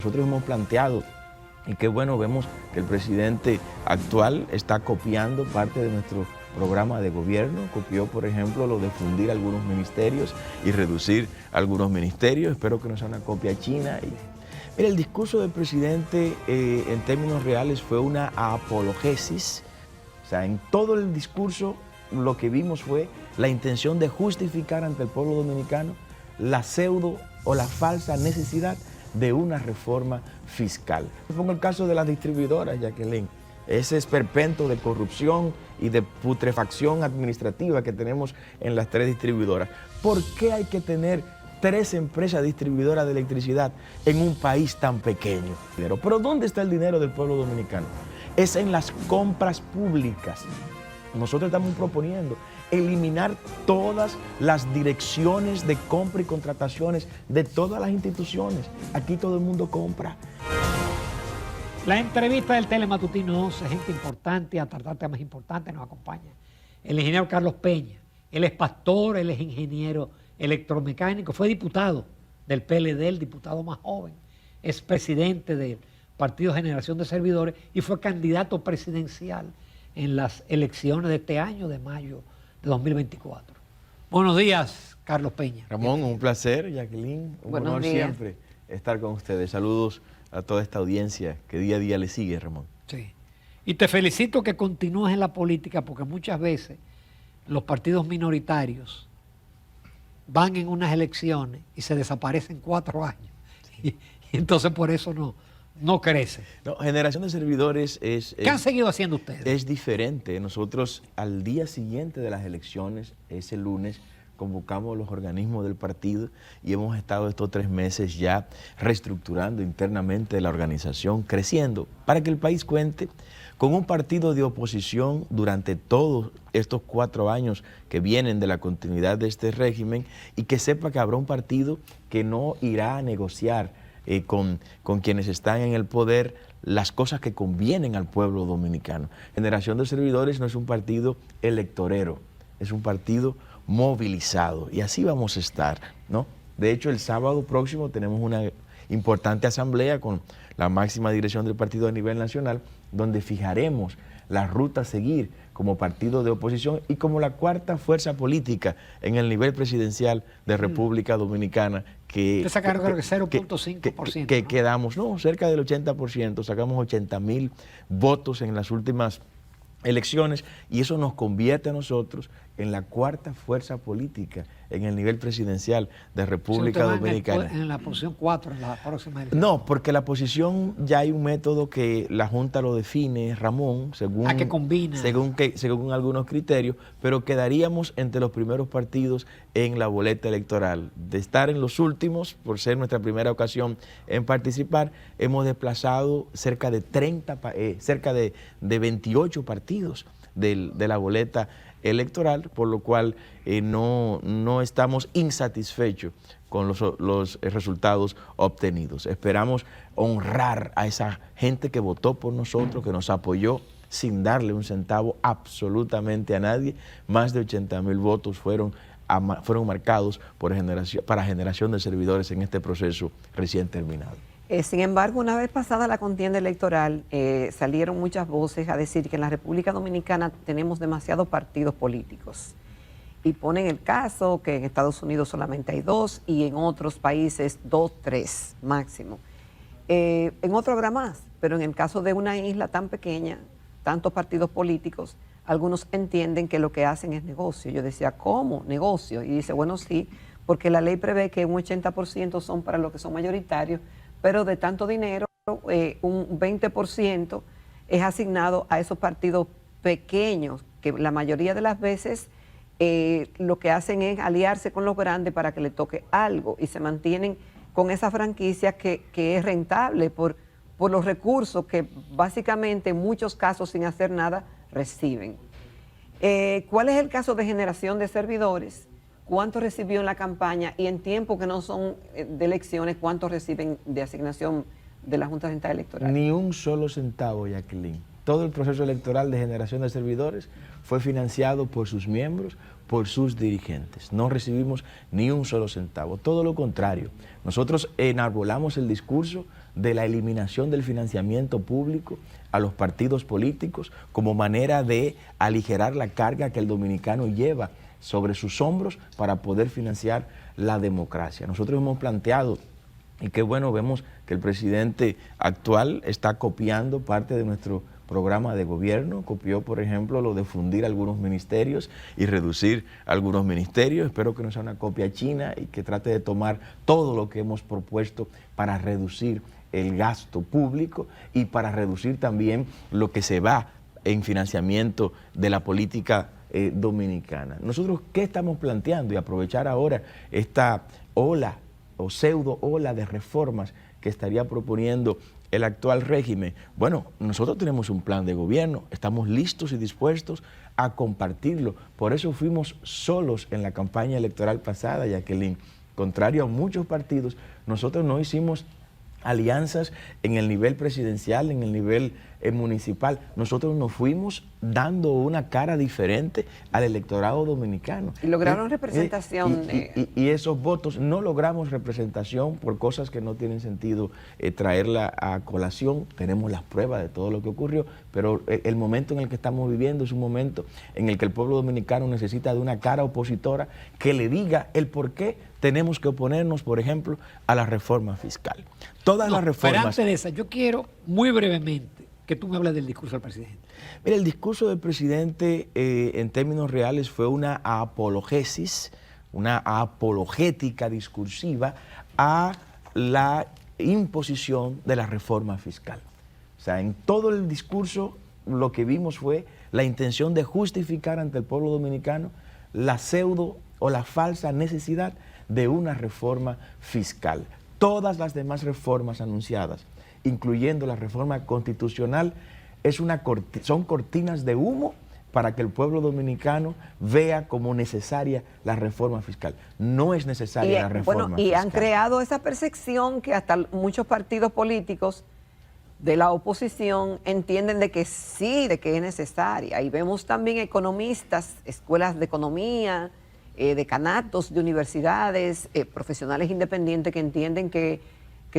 Nosotros hemos planteado, y qué bueno, vemos que el presidente actual está copiando parte de nuestro programa de gobierno. Copió, por ejemplo, lo de fundir algunos ministerios y reducir algunos ministerios. Espero que no sea una copia china. Mira, el discurso del presidente en términos reales fue una apologesis. O sea, en todo el discurso lo que vimos fue la intención de justificar ante el pueblo dominicano la pseudo o la falsa necesidad de una reforma fiscal. Pongo el caso de las distribuidoras, Jacqueline, ese esperpento de corrupción y de putrefacción administrativa que tenemos en las 3 distribuidoras. ¿Por qué hay que tener 3 empresas distribuidoras de electricidad en un país tan pequeño? Pero ¿dónde está el dinero del pueblo dominicano? Es en las compras públicas. Nosotros estamos proponiendo eliminar todas las direcciones de compra y contrataciones de todas las instituciones. Aquí todo el mundo compra. La entrevista del Telematutino 11, gente importante, a tratar temas importantes, nos acompaña el ingeniero Carlos Peña. Él es pastor, él es ingeniero electromecánico, fue diputado del PLD, el diputado más joven, es presidente del Partido Generación de Servidores y fue candidato presidencial en las elecciones de este año, de mayo de 2024. Buenos días, Carlos Peña. Ramón, un placer, Jacqueline, un honor siempre estar con ustedes. Saludos a toda esta audiencia que día a día le sigue, Ramón. Sí, y te felicito que continúes en la política porque muchas veces los partidos minoritarios van en unas elecciones y se desaparecen 4 años. Sí. Y entonces por eso no crece. No, Generación de Servidores ¿Qué han seguido haciendo ustedes? Es diferente. Nosotros al día siguiente de las elecciones, ese lunes, convocamos los organismos del partido y hemos estado estos 3 meses ya reestructurando internamente la organización, creciendo, para que el país cuente con un partido de oposición durante todos estos 4 años que vienen de la continuidad de este régimen y que sepa que habrá un partido que no irá a negociar con quienes están en el poder las cosas que convienen al pueblo dominicano. Generación de Servidores no es un partido electorero, es un partido movilizado y así vamos a estar, ¿no? De hecho, el sábado próximo tenemos una importante asamblea con la máxima dirección del partido a nivel nacional, donde fijaremos la ruta a seguir como partido de oposición y como la 4ª fuerza política en el nivel presidencial de República Dominicana. Ustedes sacaron creo que 0.5%. Que quedamos, cerca del 80%, sacamos 80.000 votos en las últimas elecciones y eso nos convierte a nosotros en la 4ª fuerza política en el nivel presidencial de República Dominicana. En la posición 4 en la próxima elección. No, porque la posición ya hay un método que la Junta lo define, Ramón, según algunos criterios, pero quedaríamos entre los primeros partidos en la boleta electoral. De estar en los últimos, por ser nuestra primera ocasión en participar, hemos desplazado cerca de 28 partidos de la boleta electoral, por lo cual no estamos insatisfechos con los resultados obtenidos. Esperamos honrar a esa gente que votó por nosotros, que nos apoyó sin darle un centavo absolutamente a nadie. Más de 80.000 votos fueron marcados para Generación de Servidores en este proceso recién terminado. Sin embargo, una vez pasada la contienda electoral, salieron muchas voces a decir que en la República Dominicana tenemos demasiados partidos políticos. Y ponen el caso que en Estados Unidos solamente hay 2 y en otros países 2, 3 máximo. En otro habrá más, pero en el caso de una isla tan pequeña, tantos partidos políticos, algunos entienden que lo que hacen es negocio. Yo decía, ¿cómo? Negocio. Y dice, bueno, sí, porque la ley prevé que un 80% son para los que son mayoritarios, pero de tanto dinero, un 20% es asignado a esos partidos pequeños, que la mayoría de las veces lo que hacen es aliarse con los grandes para que le toque algo y se mantienen con esa franquicia que es rentable por los recursos que básicamente en muchos casos sin hacer nada reciben. ¿Cuál es el caso de Generación de Servidores? ¿Cuánto recibió en la campaña? Y en tiempos que no son de elecciones, ¿cuánto reciben de asignación de la Junta Central Electoral? Ni un solo centavo, Jacqueline. Todo el proceso electoral de Generación de Servidores fue financiado por sus miembros, por sus dirigentes. No recibimos ni un solo centavo. Todo lo contrario. Nosotros enarbolamos el discurso de la eliminación del financiamiento público a los partidos políticos como manera de aligerar la carga que el dominicano lleva sobre sus hombros para poder financiar la democracia. Nosotros hemos planteado, y qué bueno, vemos que el presidente actual está copiando parte de nuestro programa de gobierno, copió por ejemplo lo de fundir algunos ministerios y reducir algunos ministerios. Espero que no sea una copia china y que trate de tomar todo lo que hemos propuesto para reducir el gasto público y para reducir también lo que se va en financiamiento de la política dominicana. Nosotros, ¿qué estamos planteando? Y aprovechar ahora esta ola o pseudo ola de reformas que estaría proponiendo el actual régimen. Bueno, nosotros tenemos un plan de gobierno, estamos listos y dispuestos a compartirlo. Por eso fuimos solos en la campaña electoral pasada, Jacqueline. Contrario a muchos partidos, nosotros no hicimos alianzas en el nivel presidencial, en el nivel municipal. Nosotros nos fuimos dando una cara diferente al electorado dominicano. Y lograron representación. Y esos votos, no logramos representación por cosas que no tienen sentido traerla a colación. Tenemos las pruebas de todo lo que ocurrió, pero el momento en el que estamos viviendo es un momento en el que el pueblo dominicano necesita de una cara opositora que le diga el por qué tenemos que oponernos, por ejemplo, a la reforma fiscal. Todas las reformas... Pero antes de esa, yo quiero muy brevemente que tú me hables del discurso del presidente. Mira, el discurso del presidente en términos reales fue una apologesis, una apologética discursiva a la imposición de la reforma fiscal. O sea, en todo el discurso lo que vimos fue la intención de justificar ante el pueblo dominicano la pseudo o la falsa necesidad de una reforma fiscal. Todas las demás reformas anunciadas, incluyendo la reforma constitucional, son cortinas de humo para que el pueblo dominicano vea como necesaria la reforma fiscal. No es necesaria la reforma fiscal. Y han creado esa percepción que hasta muchos partidos políticos de la oposición entienden de que sí, de que es necesaria. Y vemos también economistas, escuelas de economía, decanatos de universidades, profesionales independientes que entienden que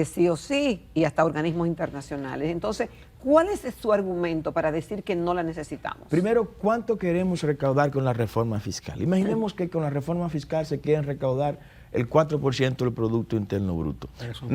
sí o sí, y hasta organismos internacionales. Entonces, ¿cuál es su argumento para decir que no la necesitamos? Primero, ¿cuánto queremos recaudar con la reforma fiscal? Imaginemos que con la reforma fiscal se quieren recaudar el 4% del Producto Interno Bruto. Eso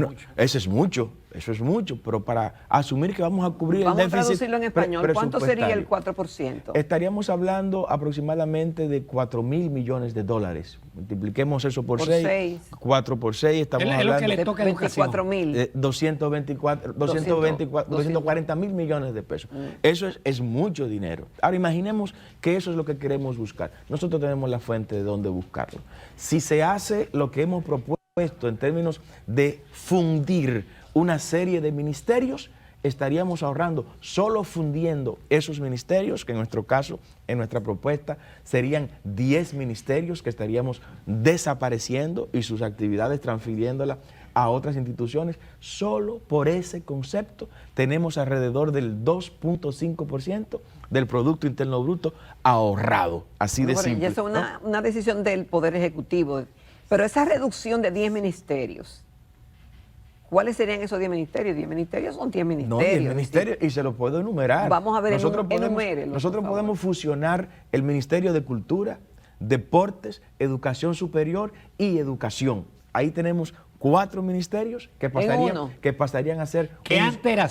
es mucho. Eso es mucho, pero para asumir que vamos a cubrir el déficit... Vamos a traducirlo en español. ¿Cuánto sería el 4%? Estaríamos hablando aproximadamente de 4.000 millones de dólares. Multipliquemos eso por 6. 4 por 6, estamos hablando... Es lo que le toca de 24.000. 240 mil millones de pesos. Eso es mucho dinero. Ahora imaginemos que eso es lo que queremos buscar. Nosotros tenemos la fuente de dónde buscarlo. Si se hace lo que hemos propuesto en términos de fundir una serie de ministerios, estaríamos ahorrando solo fundiendo esos ministerios, que en nuestro caso, en nuestra propuesta, serían 10 ministerios que estaríamos desapareciendo y sus actividades transfiriéndolas a otras instituciones. Solo por ese concepto tenemos alrededor del 2.5% del Producto Interno Bruto ahorrado, así de simple. Y eso es una decisión del Poder Ejecutivo. Pero esa reducción de 10 ministerios, ¿cuáles serían esos 10 ministerios? 10 ministerios son 10 ministerios. No, 10 ministerios, y se los puedo enumerar. Vamos a ver, nosotros nosotros podemos fusionar el Ministerio de Cultura, Deportes, Educación Superior y Educación. Ahí tenemos 4 ministerios que pasarían a ser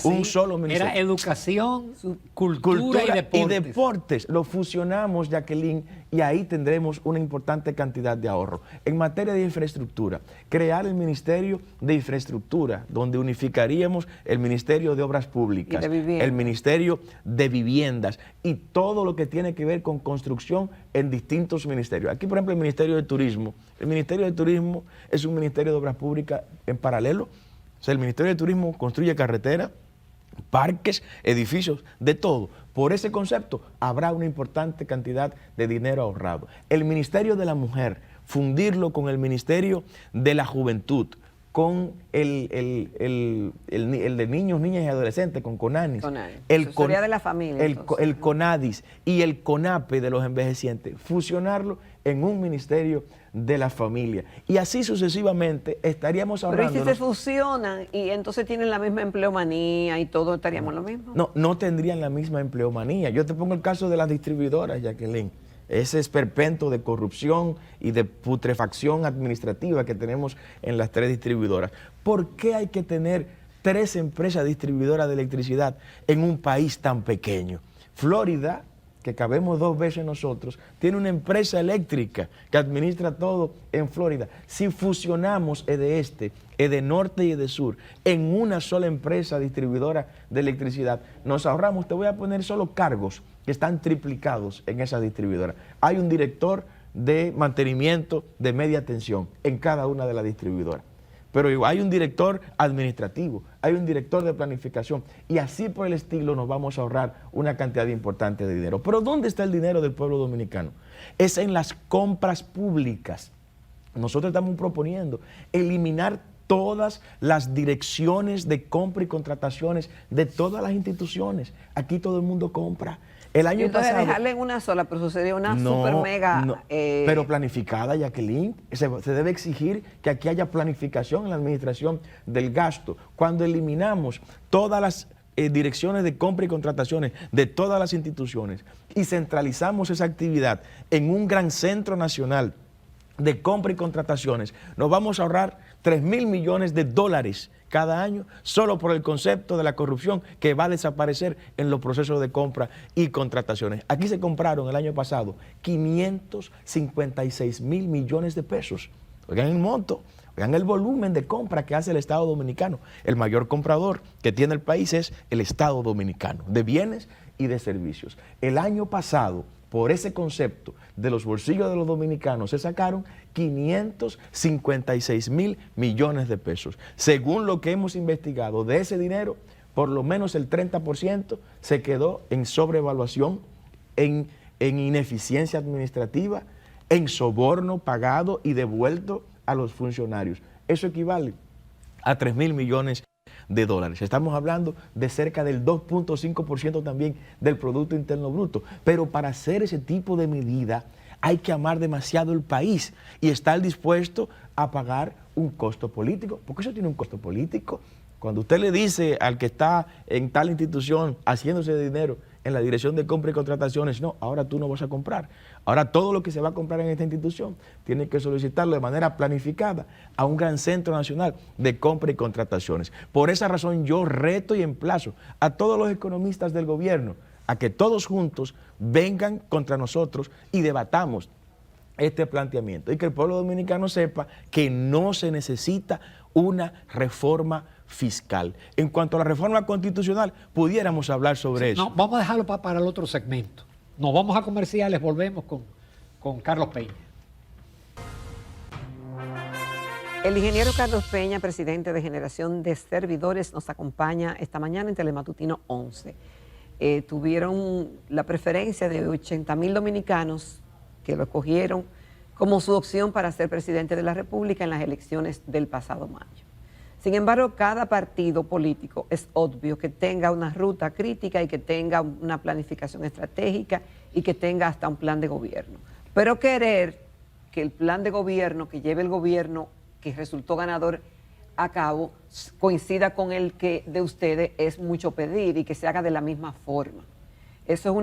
un solo ministerio. Era educación, cultura y deportes. Lo fusionamos, Jacqueline, y ahí tendremos una importante cantidad de ahorro. En materia de infraestructura, crear el Ministerio de Infraestructura, donde unificaríamos el Ministerio de Obras Públicas, el Ministerio de Viviendas y todo lo que tiene que ver con construcción en distintos ministerios. Aquí, por ejemplo, el Ministerio de Turismo. El Ministerio de Turismo es un Ministerio de Obras Públicas en paralelo. O sea, el Ministerio de Turismo construye carreteras, parques, edificios, de todo. Por ese concepto habrá una importante cantidad de dinero ahorrado. El Ministerio de la Mujer, fundirlo con el Ministerio de la Juventud, con el de niños, niñas y adolescentes, con CONANIS. Asesoría de la familia. El CONADIS y el CONAPE de los envejecientes. Fusionarlo en un Ministerio de la familia. Y así sucesivamente estaríamos ahorrando. Pero ¿y si se fusionan y entonces tienen la misma empleomanía y todo, estaríamos lo mismo? No, no tendrían la misma empleomanía. Yo te pongo el caso de las distribuidoras, Jacqueline. Ese esperpento de corrupción y de putrefacción administrativa que tenemos en las 3 distribuidoras. ¿Por qué hay que tener 3 empresas distribuidoras de electricidad en un país tan pequeño? Florida, que cabemos 2 veces nosotros, tiene una empresa eléctrica que administra todo en Florida. Si fusionamos Edenorte y Edesur en una sola empresa distribuidora de electricidad, nos ahorramos, te voy a poner solo cargos que están triplicados en esa distribuidora. Hay un director de mantenimiento de media tensión en cada una de las distribuidoras. Pero hay un director administrativo, hay un director de planificación y así por el estilo nos vamos a ahorrar una cantidad importante de dinero. Pero ¿dónde está el dinero del pueblo dominicano? Es en las compras públicas. Nosotros estamos proponiendo eliminar todas las direcciones de compra y contrataciones de todas las instituciones. Aquí todo el mundo compra. El año entonces pasado, dejarle en una sola, pero eso sería una super mega... pero planificada, Jacqueline. Se debe exigir que aquí haya planificación en la administración del gasto. Cuando eliminamos todas las direcciones de compra y contrataciones de todas las instituciones y centralizamos esa actividad en un gran centro nacional de compra y contrataciones, nos vamos a ahorrar 3.000 millones de dólares cada año solo por el concepto de la corrupción que va a desaparecer en los procesos de compra y contrataciones. Aquí se compraron el año pasado 556.000 millones de pesos. Oigan el monto, oigan el volumen de compra que hace el Estado Dominicano. El mayor comprador que tiene el país es el Estado Dominicano, de bienes y de servicios. El año pasado, por ese concepto de los bolsillos de los dominicanos, se sacaron 556.000 millones de pesos. Según lo que hemos investigado, de ese dinero, por lo menos el 30% se quedó en sobrevaluación, en ineficiencia administrativa, en soborno pagado y devuelto a los funcionarios. Eso equivale a 3.000 millones de dólares. Estamos hablando de cerca del 2.5% también del Producto Interno Bruto. Pero para hacer ese tipo de medida hay que amar demasiado el país y estar dispuesto a pagar un costo político, porque eso tiene un costo político. Cuando usted le dice al que está en tal institución haciéndose de dinero en la dirección de compra y contrataciones, no, ahora tú no vas a comprar. Ahora todo lo que se va a comprar en esta institución tiene que solicitarlo de manera planificada a un gran centro nacional de compra y contrataciones. Por esa razón yo reto y emplazo a todos los economistas del gobierno a que todos juntos vengan contra nosotros y debatamos este planteamiento y que el pueblo dominicano sepa que no se necesita una reforma fiscal. En cuanto a la reforma constitucional, pudiéramos hablar sobre eso. No, vamos a dejarlo para el otro segmento. Nos vamos a comerciales, volvemos con Carlos Peña. El ingeniero Carlos Peña, presidente de Generación de Servidores, nos acompaña esta mañana en Telematutino 11. Tuvieron la preferencia de 80.000 dominicanos que lo escogieron como su opción para ser presidente de la República en las elecciones del pasado mayo. Sin embargo, cada partido político es obvio que tenga una ruta crítica y que tenga una planificación estratégica y que tenga hasta un plan de gobierno. Pero querer que el plan de gobierno que lleve el gobierno que resultó ganador a cabo coincida con el que de ustedes es mucho pedir y que se haga de la misma forma. Eso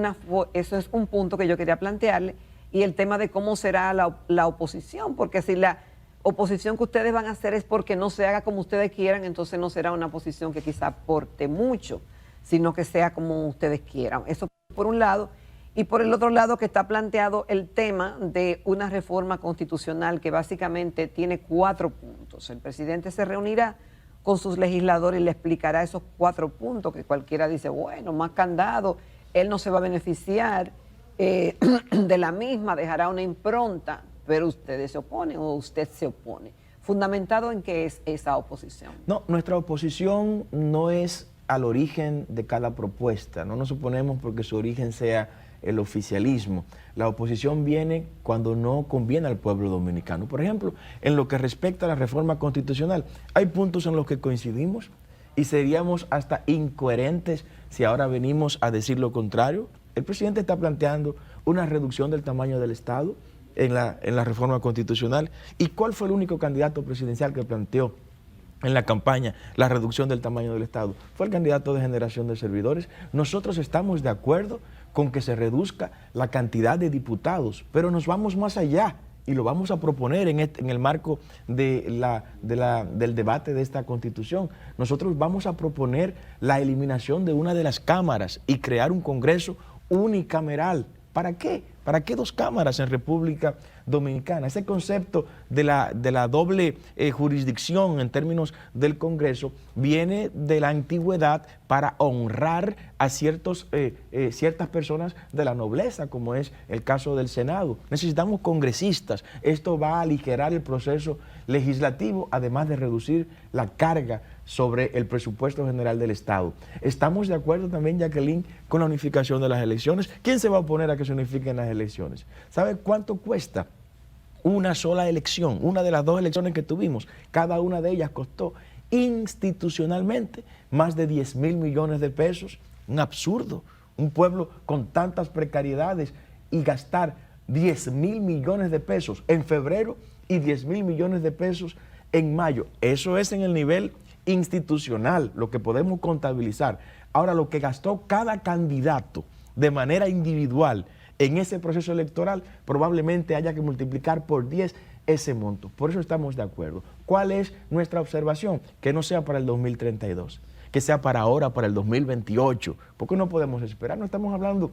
es un punto que yo quería plantearle, y el tema de cómo será la oposición, porque si la oposición que ustedes van a hacer es porque no se haga como ustedes quieran, entonces no será una oposición que quizá aporte mucho, sino que sea como ustedes quieran. Eso por un lado. Y por el otro lado, que está planteado el tema de una reforma constitucional que básicamente tiene 4 puntos. El presidente se reunirá con sus legisladores y le explicará esos 4 puntos, que cualquiera dice, bueno, más candado, él no se va a beneficiar de la misma, dejará una impronta, pero ustedes se oponen o usted se opone. ¿Fundamentado en qué es esa oposición? No, nuestra oposición no es al origen de cada propuesta, no nos oponemos porque su origen sea el oficialismo. La oposición viene cuando no conviene al pueblo dominicano. Por ejemplo, en lo que respecta a la reforma constitucional, hay puntos en los que coincidimos y seríamos hasta incoherentes si ahora venimos a decir lo contrario. El presidente está planteando una reducción del tamaño del Estado en la reforma constitucional. ¿Y cuál fue el único candidato presidencial que planteó en la campaña la reducción del tamaño del Estado? Fue el candidato de Generación de Servidores. Nosotros estamos de acuerdo con que se reduzca la cantidad de diputados, pero nos vamos más allá y lo vamos a proponer en el marco del debate de esta Constitución. Nosotros vamos a proponer la eliminación de una de las cámaras y crear un Congreso unicameral. ¿Para qué? ¿Para qué dos cámaras en República Dominicana? Ese concepto de la doble jurisdicción en términos del Congreso viene de la antigüedad para honrar a ciertas personas de la nobleza, como es el caso del Senado. Necesitamos congresistas. Esto va a aligerar el proceso legislativo, además de reducir la carga sobre el presupuesto general del Estado. Estamos de acuerdo también, Jacqueline, con la unificación de las elecciones. ¿Quién se va a oponer a que se unifiquen las elecciones? ¿Sabe cuánto cuesta una sola elección? Una de las dos elecciones que tuvimos, cada una de ellas costó institucionalmente más de 10,000 millones de pesos. Un absurdo. Un pueblo con tantas precariedades y gastar 10,000 millones de pesos en febrero y 10,000 millones de pesos en mayo. Eso es en el nivel institucional, lo que podemos contabilizar. Ahora, lo que gastó cada candidato de manera individual en ese proceso electoral, probablemente haya que multiplicar por 10 ese monto. Por eso estamos de acuerdo. ¿Cuál es nuestra observación? Que no sea para el 2032, que sea para ahora, para el 2028, porque no podemos esperar. No estamos hablando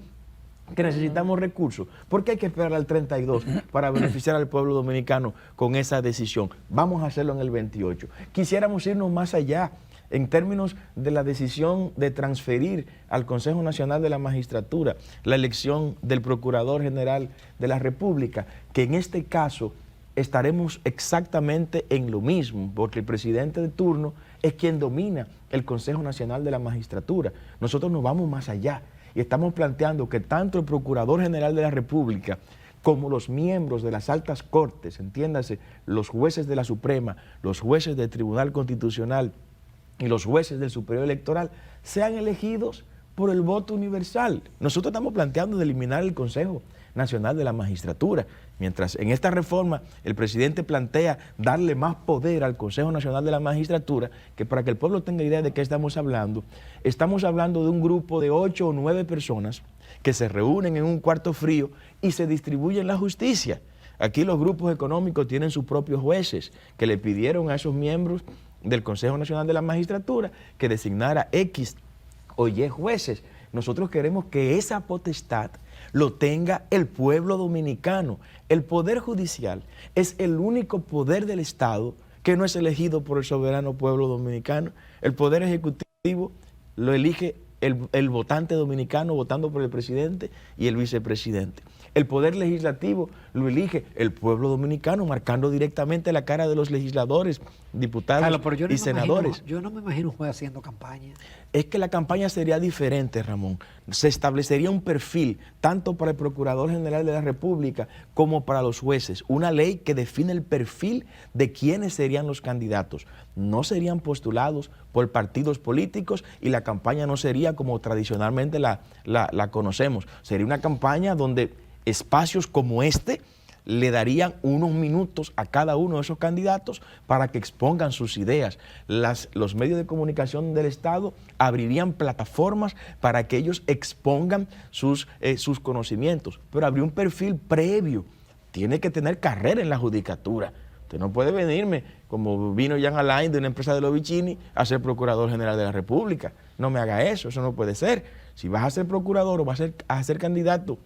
que necesitamos recursos. ¿Por qué hay que esperar al 32 para beneficiar al pueblo dominicano con esa decisión? Vamos a hacerlo en el 28. Quisiéramos irnos más allá en términos de la decisión de transferir al Consejo Nacional de la Magistratura la elección del Procurador General de la República, que en este caso estaremos exactamente en lo mismo, porque el presidente de turno es quien domina el Consejo Nacional de la Magistratura. Nosotros nos vamos más allá y estamos planteando que tanto el Procurador General de la República como los miembros de las altas cortes, entiéndase, los jueces de la Suprema, los jueces del Tribunal Constitucional y los jueces del Superior Electoral, sean elegidos por el voto universal. Nosotros estamos planteando de eliminar el Consejo Nacional de la Magistratura, mientras en esta reforma el presidente plantea darle más poder al Consejo Nacional de la Magistratura, que para que el pueblo tenga idea de qué estamos hablando de un grupo de 8 o 9 personas que se reúnen en un cuarto frío y se distribuyen la justicia. Aquí los grupos económicos tienen sus propios jueces que le pidieron a esos miembros del Consejo Nacional de la Magistratura que designara X o Y jueces. Nosotros queremos que esa potestad lo tenga el pueblo dominicano. El Poder Judicial es el único poder del Estado que no es elegido por el soberano pueblo dominicano. El Poder Ejecutivo lo elige el votante dominicano votando por el presidente y el vicepresidente. El Poder Legislativo lo elige el pueblo dominicano, marcando directamente la cara de los legisladores, diputados, Carlos, pero y senadores. Yo no me imagino un juez haciendo campaña. Es que la campaña sería diferente, Ramón. Se establecería un perfil, tanto para el Procurador General de la República como para los jueces. Una ley que define el perfil de quiénes serían los candidatos. No serían postulados por partidos políticos y la campaña no sería como tradicionalmente la conocemos. Sería una campaña donde espacios como este le darían unos minutos a cada uno de esos candidatos para que expongan sus ideas. Los medios de comunicación del Estado abrirían plataformas para que ellos expongan sus conocimientos, pero habría un perfil previo. Tiene que tener carrera en la judicatura. Usted no puede venirme, como vino Jean Alain de una empresa de Lovicini, a ser Procurador General de la República. No me haga eso no puede ser. Si vas a ser procurador o vas a ser candidato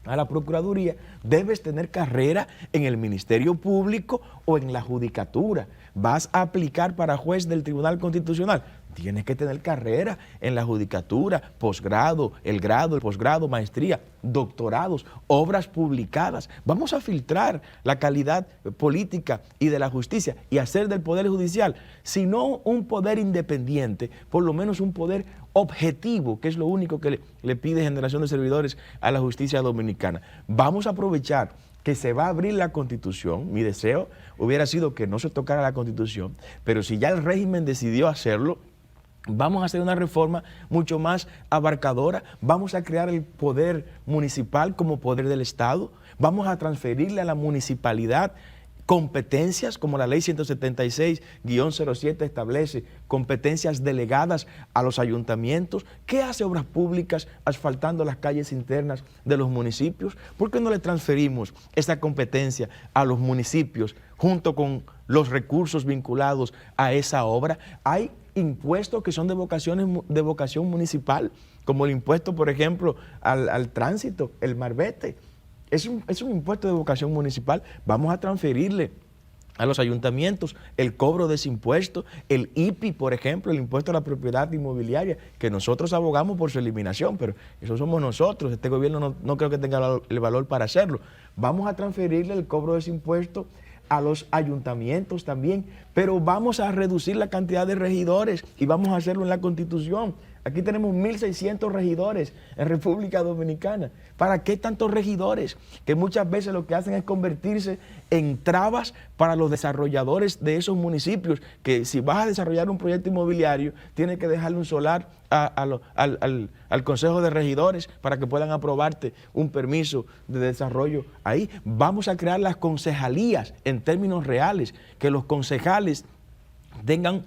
a la Procuraduría, debes tener carrera en el Ministerio Público o en la Judicatura. Vas a aplicar para juez del Tribunal Constitucional, tienes que tener carrera en la Judicatura, posgrado, el grado, el posgrado, maestría, doctorados, obras publicadas. Vamos a filtrar la calidad política y de la justicia y hacer del Poder Judicial, si no un poder independiente, por lo menos un poder objetivo, que es lo único que le pide Generación de Servidores a la justicia dominicana. Vamos a aprovechar que se va a abrir la Constitución. Mi deseo hubiera sido que no se tocara la Constitución, pero si ya el régimen decidió hacerlo, Vamos a hacer una reforma mucho más abarcadora. Vamos a crear el poder municipal como poder del Estado. Vamos a transferirle a la municipalidad competencias, como la ley 176-07 establece, competencias delegadas a los ayuntamientos. ¿Qué hace Obras Públicas asfaltando las calles internas de los municipios? ¿Por qué no le transferimos esa competencia a los municipios junto con los recursos vinculados a esa obra? Hay impuestos que son de vocación municipal, como el impuesto, por ejemplo, al tránsito, el marbete. Es un impuesto de vocación municipal. Vamos a transferirle a los ayuntamientos el cobro de ese impuesto, el IPI, por ejemplo, el impuesto a la propiedad inmobiliaria, que nosotros abogamos por su eliminación, pero eso somos nosotros. Este gobierno no creo que tenga el valor para hacerlo. Vamos a transferirle el cobro de ese impuesto a los ayuntamientos también, pero vamos a reducir la cantidad de regidores y vamos a hacerlo en la Constitución. Aquí tenemos 1.600 regidores en República Dominicana. ¿Para qué tantos regidores? Que muchas veces lo que hacen es convertirse en trabas para los desarrolladores de esos municipios, que si vas a desarrollar un proyecto inmobiliario, tienes que dejarle un solar al Consejo de Regidores para que puedan aprobarte un permiso de desarrollo ahí. Vamos a crear las concejalías en términos reales, que los concejales tengan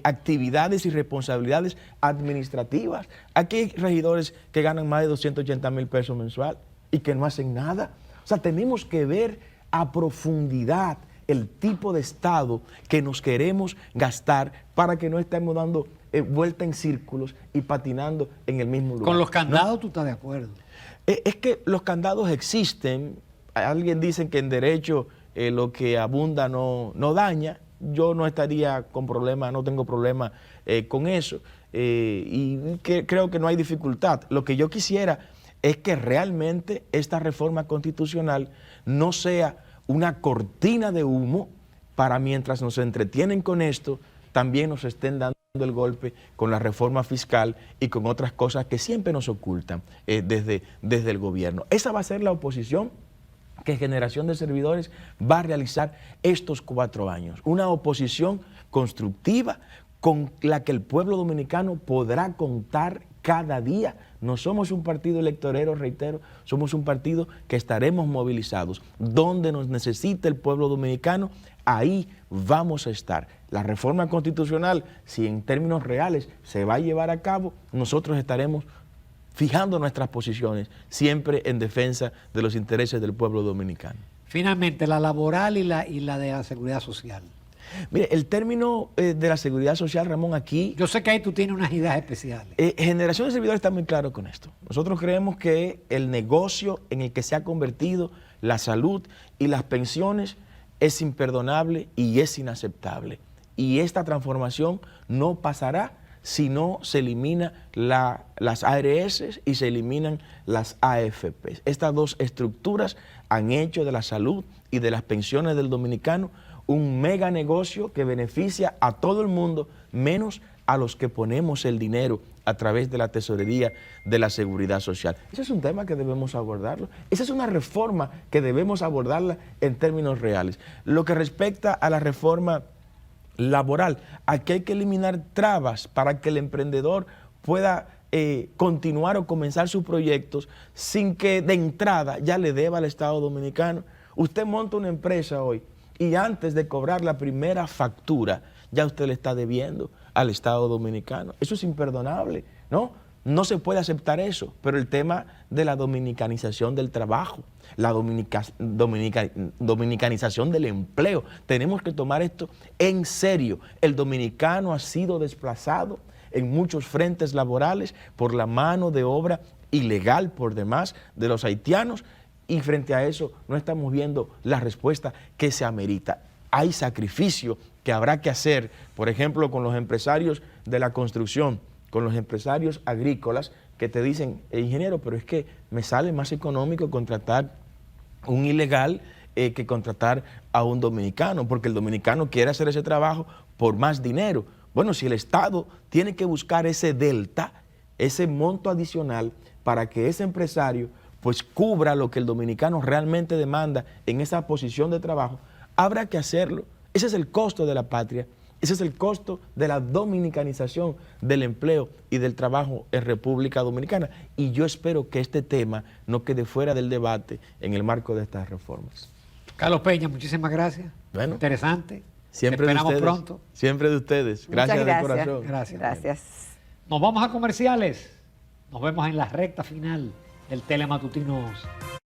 actividades y responsabilidades administrativas. Aquí hay regidores que ganan más de 280,000 pesos mensual y que no hacen nada. O sea, tenemos que ver a profundidad el tipo de Estado que nos queremos gastar para que no estemos dando vuelta en círculos y patinando en el mismo lugar. Con los candados, ¿no? ¿Tú estás de acuerdo? Es que los candados existen. Alguien dice que en derecho lo que abunda no daña. Yo no estaría con problema, no tengo problema con eso, y creo que no hay dificultad. Lo que yo quisiera es que realmente esta reforma constitucional no sea una cortina de humo para, mientras nos entretienen con esto, también nos estén dando el golpe con la reforma fiscal y con otras cosas que siempre nos ocultan desde el gobierno. Esa va a ser la oposición que Generación de Servidores va a realizar estos 4 años. Una oposición constructiva con la que el pueblo dominicano podrá contar cada día. No somos un partido electorero, reitero, somos un partido que estaremos movilizados. Donde nos necesite el pueblo dominicano, ahí vamos a estar. La reforma constitucional, si en términos reales se va a llevar a cabo, nosotros estaremos fijando nuestras posiciones, siempre en defensa de los intereses del pueblo dominicano. Finalmente, la laboral y la de la seguridad social. Mire, el término de la seguridad social, Ramón, aquí... Yo sé que ahí tú tienes unas ideas especiales. Generación de Servidores está muy claro con esto. Nosotros creemos que el negocio en el que se ha convertido la salud y las pensiones es imperdonable y es inaceptable. Y esta transformación no pasará si no se elimina las ARS y se eliminan las AFP. Estas dos estructuras han hecho de la salud y de las pensiones del dominicano un mega negocio que beneficia a todo el mundo, menos a los que ponemos el dinero a través de la tesorería de la seguridad social. Ese es un tema que debemos abordarlo. Esa es una reforma que debemos abordarla en términos reales. Lo que respecta a la reforma laboral, aquí hay que eliminar trabas para que el emprendedor pueda continuar o comenzar sus proyectos sin que de entrada ya le deba al Estado dominicano. Usted monta una empresa hoy y antes de cobrar la primera factura ya usted le está debiendo al Estado dominicano. Eso es imperdonable, ¿no? No se puede aceptar eso, pero el tema de la dominicanización del trabajo, la dominicanización del empleo, tenemos que tomar esto en serio. El dominicano ha sido desplazado en muchos frentes laborales por la mano de obra ilegal por demás de los haitianos y frente a eso no estamos viendo la respuesta que se amerita. Hay sacrificio que habrá que hacer, por ejemplo, con los empresarios de la construcción, con los empresarios agrícolas que te dicen, ingeniero, pero es que me sale más económico contratar un ilegal que contratar a un dominicano, porque el dominicano quiere hacer ese trabajo por más dinero. Bueno, si el Estado tiene que buscar ese delta, ese monto adicional para que ese empresario pues cubra lo que el dominicano realmente demanda en esa posición de trabajo, habrá que hacerlo. Ese es el costo de la patria Ese es el costo de la dominicanización del empleo y del trabajo en República Dominicana. Y yo espero que este tema no quede fuera del debate en el marco de estas reformas. Carlos Peña, muchísimas gracias. Bueno, interesante. Siempre Te de esperamos ustedes. pronto. Siempre de ustedes. Gracias, Muchas de corazón. Gracias. Gracias. Nos vamos a comerciales. Nos vemos en la recta final del Telematutino 11.